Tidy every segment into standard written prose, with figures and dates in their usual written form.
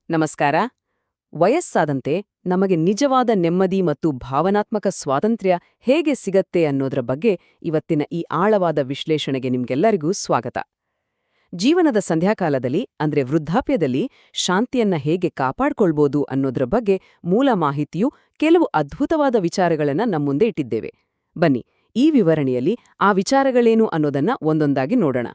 ನಮಸ್ಕಾರ. ವಯಸ್ಸಾದಂತೆ ನಮಗೆ ನಿಜವಾದ ನೆಮ್ಮದಿ ಮತ್ತು ಭಾವನಾತ್ಮಕ ಸ್ವಾತಂತ್ರ್ಯ ಹೇಗೆ ಸಿಗತ್ತೆ ಅನ್ನೋದ್ರ ಬಗ್ಗೆ ಇವತ್ತಿನ ಈ ಆಳವಾದ ವಿಶ್ಲೇಷಣೆಗೆ ನಿಮ್ಗೆಲ್ಲರಿಗೂ ಸ್ವಾಗತ. ಜೀವನದ ಸಂಧ್ಯಾಕಾಲದಲ್ಲಿ ಅಂದ್ರೆ ವೃದ್ಧಾಪ್ಯದಲ್ಲಿ ಶಾಂತಿಯನ್ನ ಹೇಗೆ ಕಾಪಾಡ್ಕೊಳ್ಬೋದು ಅನ್ನೋದ್ರ ಬಗ್ಗೆ ಮೂಲ ಮಾಹಿತಿಯು ಕೆಲವು ಅದ್ಭುತವಾದ ವಿಚಾರಗಳನ್ನ ನಮ್ಮುಂದೆ ಇಟ್ಟಿದ್ದೇವೆ. ಬನ್ನಿ, ಈ ವಿವರಣೆಯಲ್ಲಿ ಆ ವಿಚಾರಗಳೇನು ಅನ್ನೋದನ್ನ ಒಂದೊಂದಾಗಿ ನೋಡೋಣ.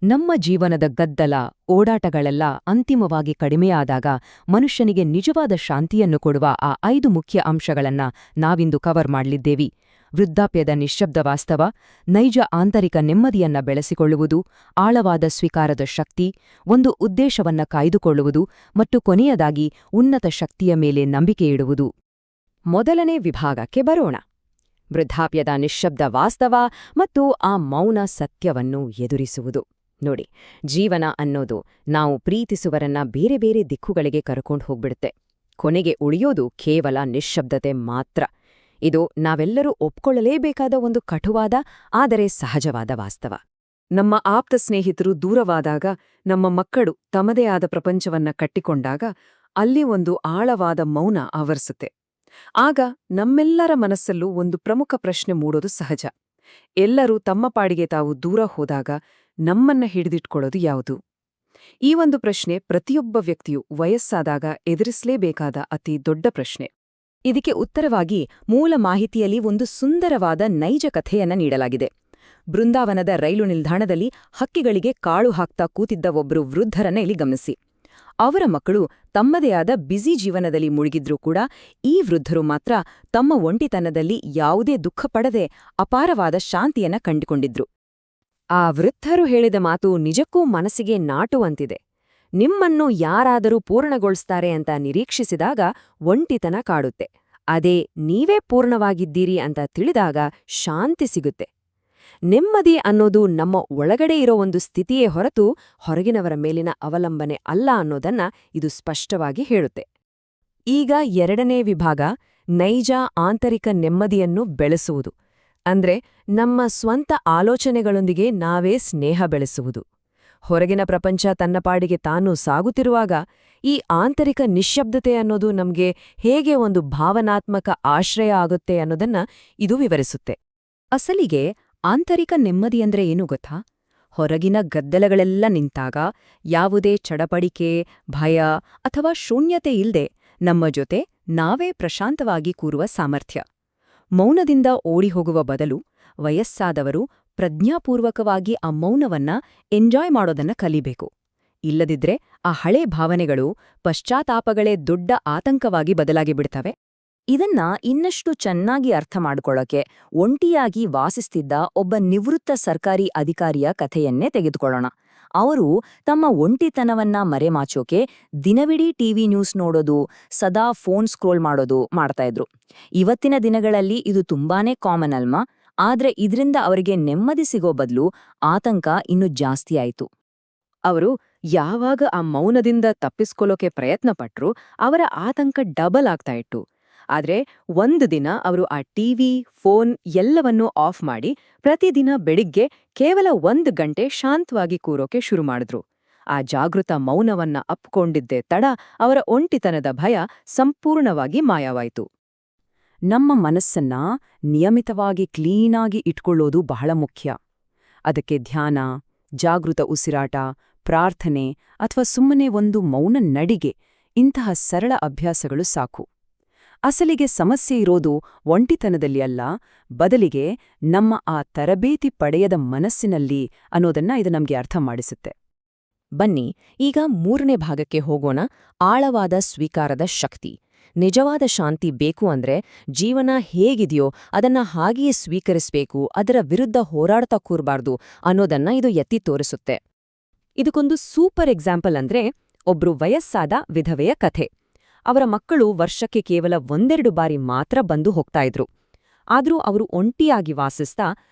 ನಮ್ಮ ಜೀವನದ ಗದ್ದಲ, ಓಡಾಟಗಳೆಲ್ಲ ಅಂತಿಮವಾಗಿ ಕಡಿಮೆಯಾದಾಗ ಮನುಷ್ಯನಿಗೆ ನಿಜವಾದ ಶಾಂತಿಯನ್ನು ಕೊಡುವ ಆ 5 ಮುಖ್ಯ ಅಂಶಗಳನ್ನ ನಾವಿಂದು ಕವರ್ ಮಾಡ್ಲಿದ್ದೇವಿ. ವೃದ್ಧಾಪ್ಯದ ನಿಶ್ಶಬ್ದ ವಾಸ್ತವ, ನೈಜ ಆಂತರಿಕ ನೆಮ್ಮದಿಯನ್ನ ಬೆಳೆಸಿಕೊಳ್ಳುವುದು, ಆಳವಾದ ಸ್ವೀಕಾರದ ಶಕ್ತಿ, ಒಂದು ಉದ್ದೇಶವನ್ನ ಕಾಯ್ದುಕೊಳ್ಳುವುದು ಮತ್ತು ಕೊನೆಯದಾಗಿ ಉನ್ನತ ಶಕ್ತಿಯ ಮೇಲೆ ನಂಬಿಕೆಯಿಡುವುದು. ಮೊದಲನೇ ವಿಭಾಗಕ್ಕೆ ಬರೋಣ. ವೃದ್ಧಾಪ್ಯದ ನಿಶ್ಶಬ್ದ ವಾಸ್ತವ ಮತ್ತು ಆ ಮೌನ ಸತ್ಯವನ್ನು ಎದುರಿಸುವುದು. ನೋಡಿ, ಜೀವನ ಅನ್ನೋದು ನಾವು ಪ್ರೀತಿಸುವರನ್ನ ಬೇರೆ ಬೇರೆ ದಿಕ್ಕುಗಳಿಗೆ ಕರ್ಕೊಂಡು ಹೋಗ್ಬಿಡುತ್ತೆ. ಕೊನೆಗೆ ಉಳಿಯೋದು ಕೇವಲ ನಿಶ್ಶಬ್ದತೆ ಮಾತ್ರ. ಇದು ನಾವೆಲ್ಲರೂ ಒಪ್ಕೊಳ್ಳಲೇಬೇಕಾದ ಒಂದು ಕಟುವಾದ ಆದರೆ ಸಹಜವಾದ ವಾಸ್ತವ. ನಮ್ಮ ಆಪ್ತ ಸ್ನೇಹಿತರು ದೂರವಾದಾಗ, ನಮ್ಮ ಮಕ್ಕಳು ತಮ್ಮದೇ ಆದ ಪ್ರಪಂಚವನ್ನ ಕಟ್ಟಿಕೊಂಡಾಗ ಅಲ್ಲಿ ಒಂದು ಆಳವಾದ ಮೌನ ಆವರಿಸುತ್ತೆ. ಆಗ ನಮ್ಮೆಲ್ಲರ ಮನಸ್ಸಲ್ಲೂ ಒಂದು ಪ್ರಮುಖ ಪ್ರಶ್ನೆ ಮೂಡೋದು ಸಹಜ. ಎಲ್ಲರೂ ತಮ್ಮ ಪಾಡಿಗೆ ತಾವು ದೂರ ಹೋದಾಗ ನಮ್ಮನ್ನ ಹಿಡಿದಿಟ್ಕೊಳ್ಳೋದು ಯಾವುದು? ಈ ಒಂದು ಪ್ರಶ್ನೆ ಪ್ರತಿಯೊಬ್ಬ ವ್ಯಕ್ತಿಯು ವಯಸ್ಸಾದಾಗ ಎದುರಿಸಲೇಬೇಕಾದ ಅತಿ ದೊಡ್ಡ ಪ್ರಶ್ನೆ. ಇದಕ್ಕೆ ಉತ್ತರವಾಗಿ ಮೂಲ ಮಾಹಿತಿಯಲ್ಲಿ ಒಂದು ಸುಂದರವಾದ ನೈಜ ಕಥೆಯನ್ನ ನೀಡಲಾಗಿದೆ. ಬೃಂದಾವನದ ರೈಲು ನಿಲ್ದಾಣದಲ್ಲಿ ಹಕ್ಕಿಗಳಿಗೆ ಕಾಳು ಹಾಕ್ತಾ ಕೂತಿದ್ದ ಒಬ್ಬರು ವೃದ್ಧರನ್ನ ಇಲ್ಲಿ ಗಮನಿಸಿ. ಅವರ ಮಕ್ಕಳು ತಮ್ಮದೇ ಆದ ಬ್ಯುಸಿ ಜೀವನದಲ್ಲಿ ಮುಳುಗಿದ್ರೂ ಕೂಡ ಈ ವೃದ್ಧರು ಮಾತ್ರ ತಮ್ಮ ಒಂಟಿತನದಲ್ಲಿ ಯಾವುದೇ ದುಃಖ ಪಡದೆ ಅಪಾರವಾದ ಶಾಂತಿಯನ್ನ ಕಂಡುಕೊಂಡಿದ್ರು. ಆ ವೃದ್ಧರು ಹೇಳಿದ ಮಾತು ನಿಜಕ್ಕೂ ಮನಸ್ಸಿಗೆ ನಾಟುವಂತಿದೆ. ನಿಮ್ಮನ್ನು ಯಾರಾದರೂ ಪೂರ್ಣಗೊಳಿಸ್ತಾರೆ ಅಂತ ನಿರೀಕ್ಷಿಸಿದಾಗ ಒಂಟಿತನ ಕಾಡುತ್ತೆ. ಅದೇ ನೀವೇ ಪೂರ್ಣವಾಗಿದ್ದೀರಿ ಅಂತ ತಿಳಿದಾಗ ಶಾಂತಿ ಸಿಗುತ್ತೆ. ನೆಮ್ಮದಿ ಅನ್ನೋದು ನಮ್ಮ ಒಳಗಡೆ ಇರೋ ಒಂದು ಸ್ಥಿತಿಯೇ ಹೊರತು ಹೊರಗಿನವರ ಮೇಲಿನ ಅವಲಂಬನೆ ಅಲ್ಲ ಅನ್ನೋದನ್ನ ಇದು ಸ್ಪಷ್ಟವಾಗಿ ಹೇಳುತ್ತೆ. ಈಗ ಎರಡನೇ ವಿಭಾಗ, ನೈಜ ಆಂತರಿಕ ನೆಮ್ಮದಿಯನ್ನು ಬೆಳೆಸುವುದು. ಅಂದ್ರೆ ನಮ್ಮ ಸ್ವಂತ ಆಲೋಚನೆಗಳೊಂದಿಗೆ ನಾವೇ ಸ್ನೇಹ ಬೆಳೆಸುವುದು. ಹೊರಗಿನ ಪ್ರಪಂಚ ತನ್ನ ಪಾಡಿಗೆ ತಾನು ಸಾಗುತ್ತಿರುವಾಗ ಈ ಆಂತರಿಕ ನಿಶ್ಶಬ್ದತೆ ಅನ್ನೋದು ನಮ್ಗೆ ಹೇಗೆ ಒಂದು ಭಾವನಾತ್ಮಕ ಆಶ್ರಯ ಆಗುತ್ತೆ ಅನ್ನೋದನ್ನ ಇದು ವಿವರಿಸುತ್ತೆ. ಅಸಲಿಗೆ ಆಂತರಿಕ ನೆಮ್ಮದಿಯಂದ್ರೆ ಏನು ಗೊತ್ತಾ? ಹೊರಗಿನ ಗದ್ದಲಗಳೆಲ್ಲ ನಿಂತಾಗ ಯಾವುದೇ ಚಡಪಡಿಕೆ, ಭಯ ಅಥವಾ ಶೂನ್ಯತೆ ಇಲ್ದೆ ನಮ್ಮ ಜೊತೆ ನಾವೇ ಪ್ರಶಾಂತವಾಗಿ ಕೂರುವ ಸಾಮರ್ಥ್ಯ. ಮೌನದಿಂದ ಓಡಿಹೋಗುವ ಬದಲು ವಯಸ್ಸಾದವರು ಪ್ರಜ್ಞಾಪೂರ್ವಕವಾಗಿ ಆ ಮೌನವನ್ನ ಎಂಜಾಯ್ ಮಾಡೋದನ್ನ ಕಲಿಬೇಕು. ಇಲ್ಲದಿದ್ರೆ ಆ ಹಳೇ ಭಾವನೆಗಳು, ಪಶ್ಚಾತ್ತಾಪಗಳೇ ದೊಡ್ಡ ಆತಂಕವಾಗಿ ಬದಲಾಗಿ ಬಿಡ್ತವೆ. ಇದನ್ನ ಇನ್ನಷ್ಟು ಚೆನ್ನಾಗಿ ಅರ್ಥ ಮಾಡ್ಕೊಳ್ಳೋಕೆ ಒಂಟಿಯಾಗಿ ವಾಸಿಸ್ತಿದ್ದ ಒಬ್ಬ ನಿವೃತ್ತ ಸರ್ಕಾರಿ ಅಧಿಕಾರಿಯ ಕಥೆಯನ್ನೇ ತೆಗೆದುಕೊಳ್ಳೋಣ. ಅವರು ತಮ್ಮ ಒಂಟಿತನವನ್ನ ಮರೆಮಾಚೋಕೆ ದಿನವಿಡೀ ಟಿವಿ ನ್ಯೂಸ್ ನೋಡೋದು, ಸದಾ ಫೋನ್ ಸ್ಕ್ರೋಲ್ ಮಾಡೋದು ಮಾಡ್ತಾ ಇದ್ರು. ಇವತ್ತಿನ ದಿನಗಳಲ್ಲಿ ಇದು ತುಂಬಾನೇ ಕಾಮನ್ ಅಲ್ವಾ? ಆದ್ರೆ ಇದರಿಂದ ಅವರಿಗೆ ನೆಮ್ಮದಿ ಸಿಗೋ ಬದಲು ಆತಂಕ ಇನ್ನೂ ಜಾಸ್ತಿ ಆಯ್ತು. ಅವರು ಯಾವಾಗ ಆ ಮೌನದಿಂದ ತಪ್ಪಿಸ್ಕೊಳ್ಳೋಕೆ ಪ್ರಯತ್ನ ಪಟ್ರು, ಅವರ ಆತಂಕ ಡಬಲ್ ಆಗ್ತಾ ಇತ್ತು. ಆದ್ರೆ ಒಂದು ದಿನ ಅವರು ಆ ಟಿವಿ, ಫೋನ್ ಎಲ್ಲವನ್ನೂ ಆಫ್ ಮಾಡಿ ಪ್ರತಿದಿನ ಬೆಳಿಗ್ಗೆ ಕೇವಲ 1 ಗಂಟೆ ಶಾಂತವಾಗಿ ಕೂರೋಕೆ ಶುರು ಮಾಡಿದ್ರು. ಆ ಜಾಗೃತ ಮೌನವನ್ನ ಅಪ್ಕೊಂಡಿದ್ದೇ ತಡ ಅವರ ಒಂಟಿತನದ ಭಯ ಸಂಪೂರ್ಣವಾಗಿ ಮಾಯವಾಯಿತು. ನಮ್ಮ ಮನಸ್ಸನ್ನ ನಿಯಮಿತವಾಗಿ ಕ್ಲೀನಾಗಿ ಇಟ್ಕೊಳ್ಳೋದು ಬಹಳ ಮುಖ್ಯ. ಅದಕ್ಕೆ ಧ್ಯಾನ, ಜಾಗೃತ ಉಸಿರಾಟ, ಪ್ರಾರ್ಥನೆ ಅಥವಾ ಸುಮ್ಮನೆ ಒಂದು ಮೌನ ನಡಿಗೆ, ಇಂತಹ ಸರಳ ಅಭ್ಯಾಸಗಳು ಸಾಕು. ಅಸಲಿಗೆ ಸಮಸ್ಯೆ ಇರೋದು ಒಂಟಿತನದಲ್ಲಿ ಅಲ್ಲ, ಬದಲಿಗೆ ನಮ್ಮ ಆ ತರಬೇತಿ ಪಡೆಯದ ಮನಸ್ಸಿನಲ್ಲಿ ಅನ್ನೋದನ್ನ ಇದು ನಮ್ಗೆ ಅರ್ಥ ಮಾಡಿಸುತ್ತೆ. ಬನ್ನಿ, ಈಗ ಮೂರನೇ ಭಾಗಕ್ಕೆ ಹೋಗೋಣ. ಆಳವಾದ ಸ್ವೀಕಾರದ ಶಕ್ತಿ. ನಿಜವಾದ ಶಾಂತಿ ಬೇಕು ಅಂದ್ರೆ ಜೀವನ ಹೇಗಿದೆಯೋ ಅದನ್ನ ಹಾಗೆಯೇ ಸ್ವೀಕರಿಸಬೇಕು, ಅದರ ವಿರುದ್ಧ ಹೋರಾಡ್ತಾ ಕೂರ್ಬಾರ್ದು ಅನ್ನೋದನ್ನ ಇದು ಎತ್ತಿ ತೋರಿಸುತ್ತೆ. ಇದಕ್ಕೊಂದು ಸೂಪರ್ ಎಕ್ಸಾಂಪಲ್ ಅಂದ್ರೆ ಒಬ್ರು ವಯಸ್ಸಾದ ವಿಧವೆಯ ಕಥೆ. ಅವರ ಮಕ್ಕಳು ವರ್ಷಕ್ಕೆ ಕೇವಲ 1-2 ಬಾರಿ ಮಾತ್ರ ಬಂದು ಹೋಗ್ತಾ ಇದ್ರು. ಆದ್ರೂ ಅವರು ಒಂಟಿಯಾಗಿ ವಾಸಿಸ್ತಾ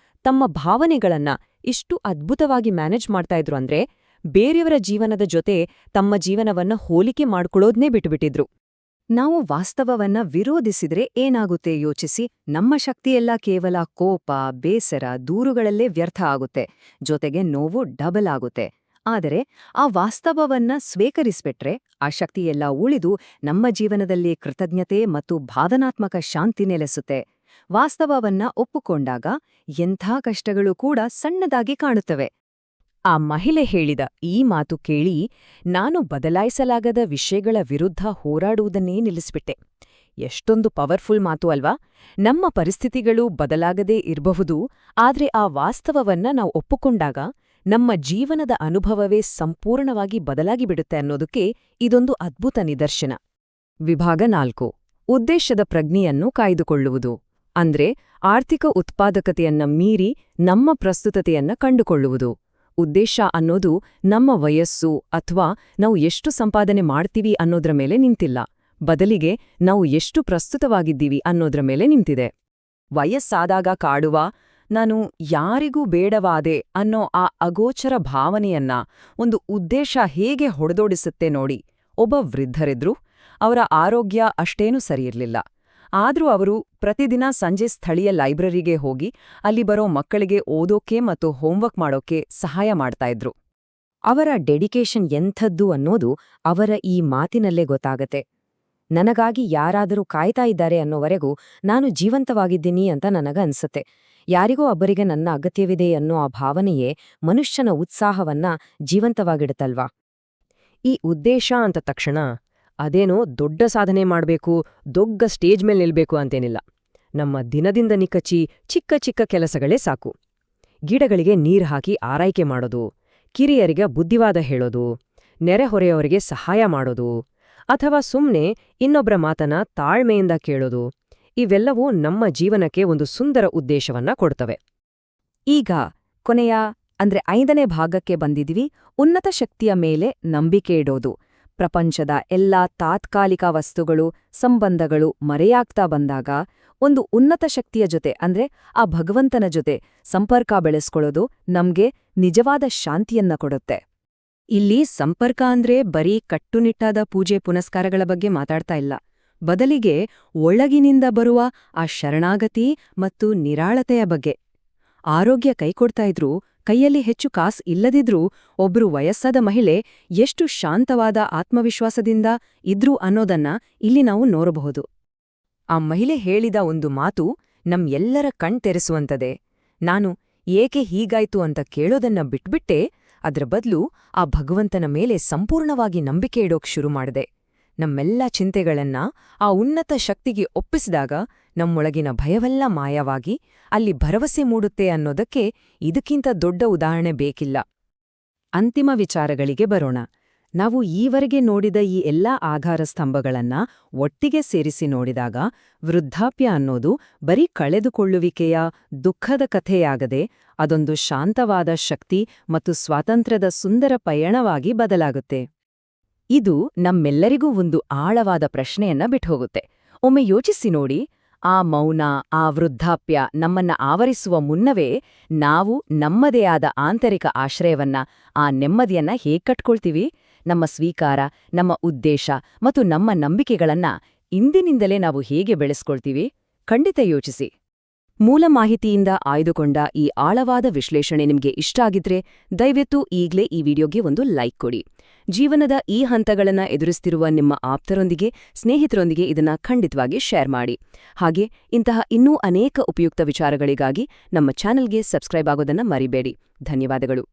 ತಮ್ಮ ಭಾವನೆಗಳನ್ನ ಇಷ್ಟು ಅದ್ಭುತವಾಗಿ ಮ್ಯಾನೇಜ್ ಮಾಡ್ತಾ ಇದ್ರು ಅಂದ್ರೆ ಬೇರೆಯವರ ಜೀವನದ ಜೊತೆ ತಮ್ಮ ಜೀವನವನ್ನ ಹೋಲಿಕೆ ಮಾಡ್ಕೊಳ್ಳೋದ್ನೇ ಬಿಟ್ಟುಬಿಟ್ಟಿದ್ರು. ನಾವು ವಾಸ್ತವವನ್ನ ವಿರೋಧಿಸಿದ್ರೆ ಏನಾಗುತ್ತೆ ಯೋಚಿಸಿ. ನಮ್ಮ ಶಕ್ತಿಯೆಲ್ಲ ಕೇವಲ ಕೋಪ, ಬೇಸರ, ದೂರುಗಳಲ್ಲೇ ವ್ಯರ್ಥ ಆಗುತ್ತೆ. ಜೊತೆಗೆ ನೋವು ಡಬಲ್ ಆಗುತ್ತೆ. ಆದರೆ ಆ ವಾಸ್ತವವನ್ನ ಸ್ವೀಕರಿಸ್ಬಿಟ್ರೆ ಆ ಶಕ್ತಿಯೆಲ್ಲ ಉಳಿದು ನಮ್ಮ ಜೀವನದಲ್ಲಿ ಕೃತಜ್ಞತೆ ಮತ್ತು ಭಾವನಾತ್ಮಕ ಶಾಂತಿ ನೆಲೆಸುತ್ತೆ. ವಾಸ್ತವವನ್ನ ಒಪ್ಪುಕೊಂಡಾಗ ಎಂಥ ಕಷ್ಟಗಳು ಕೂಡ ಸಣ್ಣದಾಗಿ ಕಾಣುತ್ತವೆ. ಆ ಮಹಿಳೆ ಹೇಳಿದ ಈ ಮಾತು ಕೇಳಿ ನಾನು ಬದಲಾಯಿಸಲಾಗದ ವಿಷಯಗಳ ವಿರುದ್ಧ ಹೋರಾಡುವುದನ್ನೇ ನಿಲ್ಲಿಸ್ಬಿಟ್ಟೆ. ಎಷ್ಟೊಂದು ಪವರ್ಫುಲ್ ಮಾತು ಅಲ್ವಾ? ನಮ್ಮ ಪರಿಸ್ಥಿತಿಗಳು ಬದಲಾಗದೇ ಇರಬಹುದು, ಆದ್ರೆ ಆ ವಾಸ್ತವವನ್ನ ನಾವು ಒಪ್ಪುಕೊಂಡಾಗ ನಮ್ಮ ಜೀವನದ ಅನುಭವವೇ ಸಂಪೂರ್ಣವಾಗಿ ಬದಲಾಗಿಬಿಡುತ್ತೆ ಅನ್ನೋದಕ್ಕೆ ಇದೊಂದು ಅದ್ಭುತ ನಿದರ್ಶನ. ವಿಭಾಗ 4 ಉದ್ದೇಶದ ಪ್ರಜ್ಞೆಯನ್ನು ಕಾಯ್ದುಕೊಳ್ಳುವುದು. ಅಂದ್ರೆ ಆರ್ಥಿಕ ಉತ್ಪಾದಕತೆಯನ್ನ ಮೀರಿ ನಮ್ಮ ಪ್ರಸ್ತುತತೆಯನ್ನ ಕಂಡುಕೊಳ್ಳುವುದು. ಉದ್ದೇಶ ಅನ್ನೋದು ನಮ್ಮ ವಯಸ್ಸು ಅಥವಾ ನಾವು ಎಷ್ಟು ಸಂಪಾದನೆ ಮಾಡ್ತೀವಿ ಅನ್ನೋದ್ರ ಮೇಲೆ ನಿಂತಿಲ್ಲ, ಬದಲಿಗೆ ನಾವು ಎಷ್ಟು ಪ್ರಸ್ತುತವಾಗಿದ್ದೀವಿ ಅನ್ನೋದ್ರ ಮೇಲೆ ನಿಂತಿದೆ. ವಯಸ್ಸಾದಾಗ ಕಾಡುವ ನಾನು ಯಾರಿಗೂ ಬೇಡವಾದೆ ಅನ್ನೋ ಆ ಅಗೋಚರ ಭಾವನೆಯನ್ನ ಒಂದು ಉದ್ದೇಶ ಹೇಗೆ ಹೊಡೆದೋಡಿಸುತ್ತೆ ನೋಡಿ. ಒಬ್ಬ ವೃದ್ಧರಿದ್ರು, ಅವರ ಆರೋಗ್ಯ ಅಷ್ಟೇನೂ ಸರಿಯಿರ್ಲಿಲ್ಲ. ಆದ್ರೂ ಅವರು ಪ್ರತಿದಿನ ಸಂಜೆ ಸ್ಥಳೀಯ ಲೈಬ್ರರಿಗೆ ಹೋಗಿ ಅಲ್ಲಿ ಬರೋ ಮಕ್ಕಳಿಗೆ ಓದೋಕೆ ಮತ್ತು ಹೋಮ್ವರ್ಕ್ ಮಾಡೋಕೆ ಸಹಾಯ ಮಾಡ್ತಾ ಇದ್ರು. ಅವರ ಡೆಡಿಕೇಶನ್ ಎಂಥದ್ದು ಅನ್ನೋದು ಅವರ ಈ ಮಾತಿನಲ್ಲೇ ಗೊತ್ತಾಗತ್ತೆ. ನನಗಾಗಿ ಯಾರಾದರೂ ಕಾಯ್ತಾ ಇದ್ದಾರೆ ಅನ್ನೋವರೆಗೂ ನಾನು ಜೀವಂತವಾಗಿದ್ದೀನಿ ಅಂತ ನನಗನ್ಸತ್ತೆ. ಯಾರಿಗೋ ಒಬ್ಬರಿಗೆ ನನ್ನ ಅಗತ್ಯವಿದೆ ಅನ್ನೋ ಆ ಭಾವನೆಯೇ ಮನುಷ್ಯನ ಉತ್ಸಾಹವನ್ನ ಜೀವಂತವಾಗಿಡುತ್ತಲ್ವಾ? ಈ ಉದ್ದೇಶ ಅಂತ ತಕ್ಷಣ ಅದೇನೋ ದೊಡ್ಡ ಸಾಧನೆ ಮಾಡ್ಬೇಕು, ದೊಡ್ಡ ಸ್ಟೇಜ್ ಮೇಲೆ ನಿಲ್ಬೇಕು ಅಂತೇನಿಲ್ಲ. ನಮ್ಮ ದಿನದಿಂದ ನಿಕಚಿ ಚಿಕ್ಕ ಚಿಕ್ಕ ಕೆಲಸಗಳೇ ಸಾಕು. ಗಿಡಗಳಿಗೆ ನೀರು ಹಾಕಿ ಆರೈಕೆ ಮಾಡೋದು, ಕಿರಿಯರಿಗೆ ಬುದ್ಧಿವಾದ ಹೇಳೋದು, ನೆರೆಹೊರೆಯವರಿಗೆ ಸಹಾಯ ಮಾಡೋದು, ಅಥವಾ ಸುಮ್ನೆ ಇನ್ನೊಬ್ರ ಮಾತನ್ನ ತಾಳ್ಮೆಯಿಂದ ಕೇಳೋದು, ಇವೆಲ್ಲವೂ ನಮ್ಮ ಜೀವನಕ್ಕೆ ಒಂದು ಸುಂದರ ಉದ್ದೇಶವನ್ನ ಕೊಡ್ತವೆ. ಈಗ ಕೊನೆಯ 5ನೇ ಭಾಗಕ್ಕೆ ಬಂದಿದ್ವಿ. ಉನ್ನತ ಶಕ್ತಿಯ ಮೇಲೆ ನಂಬಿಕೆ ಇಡೋದು. ಪ್ರಪಂಚದ ಎಲ್ಲಾ ತಾತ್ಕಾಲಿಕ ವಸ್ತುಗಳು, ಸಂಬಂಧಗಳು ಮರೆಯಾಗ್ತಾ ಬಂದಾಗ ಒಂದು ಉನ್ನತ ಶಕ್ತಿಯ ಜೊತೆ ಆ ಭಗವಂತನ ಜೊತೆ ಸಂಪರ್ಕ ಬೆಳೆಸ್ಕೊಳ್ಳೋದು ನಮ್ಗೆ ನಿಜವಾದ ಶಾಂತಿಯನ್ನ ಕೊಡುತ್ತೆ. ಇಲ್ಲಿ ಸಂಪರ್ಕ ಬರೀ ಕಟ್ಟುನಿಟ್ಟಾದ ಪೂಜೆ ಪುನಸ್ಕಾರಗಳ ಬಗ್ಗೆ ಮಾತಾಡ್ತಾ ಇಲ್ಲ. ಬದಲಿಗೆ ಒಳಗಿನಿಂದ ಬರುವ ಆ ಶರಣಾಗತಿ ಮತ್ತು ನಿರಾಳತೆಯ ಬಗ್ಗೆ. ಆರೋಗ್ಯ ಕೈಕೊಡ್ತಾ ಇದ್ರೂ, ಕೈಯಲ್ಲಿ ಹೆಚ್ಚು ಕಾಸು ಇಲ್ಲದಿದ್ರೂ ಒಬ್ರು ವಯಸ್ಸಾದ ಮಹಿಳೆ ಎಷ್ಟು ಶಾಂತವಾದ ಆತ್ಮವಿಶ್ವಾಸದಿಂದ ಇದ್ರು ಅನ್ನೋದನ್ನ ಇಲ್ಲಿ ನಾವು ನೋಡಬಹುದು. ಆ ಮಹಿಳೆ ಹೇಳಿದ ಒಂದು ಮಾತು ಎಲ್ಲರ ಕಣ್ತೆರೆಸುವಂತದೆ. ನಾನು ಏಕೆ ಹೀಗಾಯ್ತು ಅಂತ ಕೇಳೋದನ್ನ ಬಿಟ್ಬಿಟ್ಟೆ, ಅದ್ರ ಬದಲು ಆ ಭಗವಂತನ ಮೇಲೆ ಸಂಪೂರ್ಣವಾಗಿ ನಂಬಿಕೆ ಇಡೋಕ್ ಶುರು ಮಾಡಿದೆ. ನಮ್ಮೆಲ್ಲ ಚಿಂತೆಗಳನ್ನ ಆ ಉನ್ನತ ಶಕ್ತಿಗೆ ಒಪ್ಪಿಸಿದಾಗ ನಮ್ಮೊಳಗಿನ ಭಯವೆಲ್ಲ ಮಾಯವಾಗಿ ಅಲ್ಲಿ ಭರವಸೆ ಮೂಡುತ್ತೆ ಅನ್ನೋದಕ್ಕೆ ಇದಕ್ಕಿಂತ ದೊಡ್ಡ ಉದಾಹರಣೆ ಬೇಕಿಲ್ಲ. ಅಂತಿಮ ವಿಚಾರಗಳಿಗೆ ಬರೋಣ. ನಾವು ಈವರೆಗೆ ನೋಡಿದ ಈ ಎಲ್ಲಾ ಆಧಾರ ಸ್ತಂಭಗಳನ್ನ ಒಟ್ಟಿಗೆ ಸೇರಿಸಿ ನೋಡಿದಾಗ ವೃದ್ಧಾಪ್ಯ ಅನ್ನೋದು ಬರೀ ಕಳೆದುಕೊಳ್ಳುವಿಕೆಯ ದುಃಖದ ಕಥೆಯಾಗದೆ ಅದೊಂದು ಶಾಂತವಾದ ಶಕ್ತಿ ಮತ್ತು ಸ್ವಾತಂತ್ರ್ಯದ ಸುಂದರ ಪಯಣವಾಗಿ ಬದಲಾಗುತ್ತೆ. ಇದು ನಮ್ಮೆಲ್ಲರಿಗೂ ಒಂದು ಆಳವಾದ ಪ್ರಶ್ನೆಯನ್ನ ಬಿಟ್ಹೋಗುತ್ತೆ. ಒಮ್ಮೆ ಯೋಚಿಸಿ ನೋಡಿ, ಆ ಮೌನ, ಆ ವೃದ್ಧಾಪ್ಯ ನಮ್ಮನ್ನ ಆವರಿಸುವ ಮುನ್ನವೇ ನಾವು ನಮ್ಮದೇ ಆದ ಆಂತರಿಕ ಆಶ್ರಯವನ್ನ, ಆ ನೆಮ್ಮದಿಯನ್ನ ಹೇಗ್ ಕಟ್ಕೊಳ್ತೀವಿ? ನಮ್ಮ ಸ್ವೀಕಾರ, ನಮ್ಮ ಉದ್ದೇಶ ಮತ್ತು ನಮ್ಮ ನಂಬಿಕೆಗಳನ್ನ ಇಂದಿನಿಂದಲೇ ನಾವು ಹೇಗೆ ಬೆಳೆಸ್ಕೊಳ್ತೀವಿ? ಖಂಡಿತ ಯೋಚಿಸಿ. ಮೂಲ ಮಾಹಿತಿಯಿಂದ ಆಯ್ದುಕೊಂಡ ಈ ಆಳವಾದ ವಿಶ್ಲೇಷಣೆ ನಿಮ್ಗೆ ಇಷ್ಟ ಆಗಿದ್ರೆ ದಯವಿಟ್ಟು ಈಗ್ಲೇ ಈ ವಿಡಿಯೋಗೆ ಒಂದು ಲೈಕ್ ಕೊಡಿ. ಜೀವನದ ಈ ಹಂತಗಳನ್ನ ಎದುರಿಸ್ತಿರುವ ನಿಮ್ಮ ಆಪ್ತರೊಂದಿಗೆ, ಸ್ನೇಹಿತರೊಂದಿಗೆ ಇದನ್ನ ಖಂಡಿತವಾಗಿ ಶೇರ್ ಮಾಡಿ. ಹಾಗೆ ಇಂತಹ ಇನ್ನೂ ಅನೇಕ ಉಪಯುಕ್ತ ವಿಚಾರಗಳಿಗಾಗಿ ನಮ್ಮ ಚಾನೆಲ್ಗೆ ಸಬ್ಸ್ಕ್ರೈಬ್ ಆಗೋದನ್ನ ಮರಿಬೇಡಿ. ಧನ್ಯವಾದಗಳು.